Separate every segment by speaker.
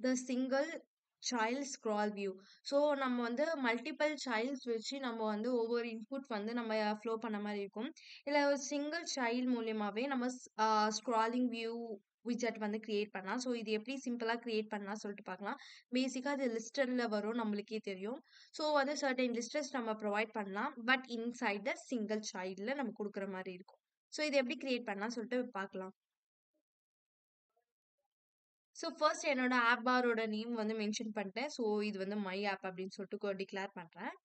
Speaker 1: The single child scroll view. So நம்ம வந்து multiple child's வச்சு நம்ம வந்து ஒவ்வொரு இன்புட் வந்து நம்ம ஃப்ளோ பண்ண மாதிரி இருக்கும். இல்லை ஒரு சிங்கிள் சைல்ட் மூலியமாவே நம்ம ஸ்க்ராலிங் வியூ விஜெட் வந்து கிரியேட் பண்ணலாம். ஸோ இது எப்படி சிம்பிளாக கிரியேட் பண்ணலாம் சொல்லிட்டு பார்க்கலாம். பேசிக்காக அது லிஸ்டர்ல வரும், நம்மளுக்கே தெரியும். ஸோ வந்து சர்டன் லிஸ்டர்ஸ் நம்ம ப்ரொவைட் பண்ணலாம், பட் இன்சைட் த சிங்கிள் சைல்டில் நம்ம கொடுக்குற மாதிரி இருக்கும். ஸோ இது எப்படி கிரியேட் பண்ணலாம் சொல்லிட்டு பார்க்கலாம். ஸோ ஃபர்ஸ்ட் என்னோட ஆப் பாரோட நேம் வந்து மென்ஷன் பண்ணிட்டேன். ஸோ இது வந்து மை ஆப் அப்படின்னு சொல்லிட்டு டிக்ளேர் பண்ணுறேன்.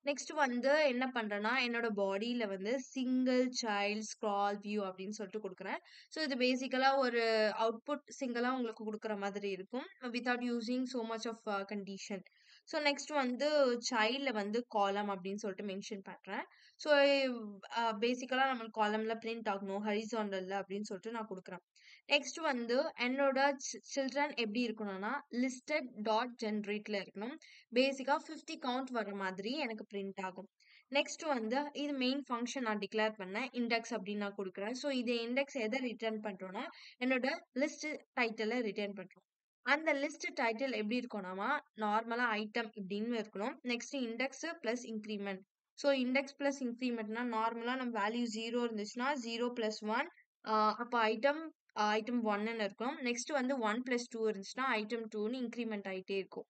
Speaker 1: நெக்ஸ்ட் வந்து என்ன பண்றேன்னா, என்னோட பாடியில வந்து சிங்கிள் சைல்ட் ஸ்க்ரால் வியூ அப்படின்னு சொல்லிட்டு கொடுக்குறேன். ஸோ இது பேசிக்கலா ஒரு அவுட்புட் சிங்கிளா உங்களுக்கு கொடுக்குற மாதிரி இருக்கும், without using so much of condition. So next வந்து சைல்ட்ல வந்து காலம் அப்படின்னு சொல்லிட்டு மென்ஷன் பண்றேன். ஸோ பேசிக்கலா நம்மளுக்கு காலம்ல பிரிண்ட் ஆகணும் ஹரிசாண்டல்ல அப்படின்னு சொல்லிட்டு நான் கொடுக்குறேன். நெக்ஸ்ட் வந்து என்னோட சில்ட்ரன் எப்படி இருக்கணும்னா லிஸ்டட் டாட் ஜென்ரேட்ல இருக்கணும். பேசிக்கா 50 கவுண்ட் வர மாதிரி எனக்கு பிரிண்ட் ஆகும். நெக்ஸ்ட் வந்து இது மெயின் ஃபங்க்ஷன் நான் டிக்ளேர் பண்ணேன், இண்டெக்ஸ் அப்படின்னு நான் கொடுக்குறேன். ஸோ இது இண்டெக்ஸ் எதை ரிட்டர்ன் பண்றோம்னா என்னோட லிஸ்ட் டைட்டிலை ரிட்டர்ன் பண்றோம். அந்த லிஸ்ட் டைட்டில் எப்படி இருக்கணும்னா நார்மலா ஐட்டம் இப்படின்னு இருக்கணும். Next index plus increment. So index plus இன்க்ரிமெண்ட்னா நார்மலா நம்ம வேல்யூ 0 இருந்துச்சுன்னா 0+1, அப்போ ஐட்டம் 1ன்னு இருக்கும். நெக்ஸ்ட் வந்து 1+2 இருந்துச்சுன்னா ஐட்டம் 2ன்னு இன்க்ரிமெண்ட் ஆகிட்டே இருக்கும்.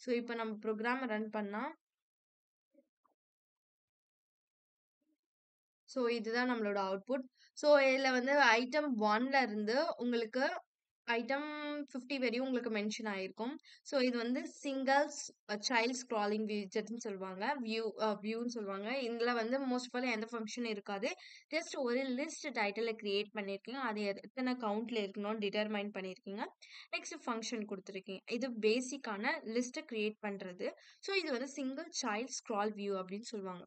Speaker 1: ஸோ இப்போ நம்ம ப்ரோக்ராம் ரன் பண்ணா ஸோ இதுதான் நம்மளோட அவுட்புட். ஸோ இதில் வந்து ஐட்டம் 1ல இருந்து உங்களுக்கு ஐட்டம் 50 வரையும் உங்களுக்கு மென்ஷன் ஆயிருக்கும். ஸோ இது வந்து சிங்கிள்ஸ் சைல்ட் ஸ்க்ராலிங் விஜெட்னு சொல்லுவாங்க, வியூன்னு சொல்லுவாங்க. இதில் வந்து மோஸ்ட் ஆஃப் ஆல் எந்த ஃபங்க்ஷன் இருக்காது. ஜஸ்ட் ஒரு லிஸ்ட் டைட்டிலை கிரியேட் பண்ணியிருக்கீங்க, அது எத்தனை கவுண்ட்ல இருக்கணும்னு டிட்டர்மைன் பண்ணியிருக்கீங்க. நெக்ஸ்ட் ஃபங்க்ஷன் கொடுத்துருக்கீங்க. இது பேசிக்கான லிஸ்ட்டை கிரியேட் பண்ணுறது. ஸோ இது வந்து சிங்கிள் சைல்ட் ஸ்க்ரால் வியூ அப்படின்னு சொல்லுவாங்க.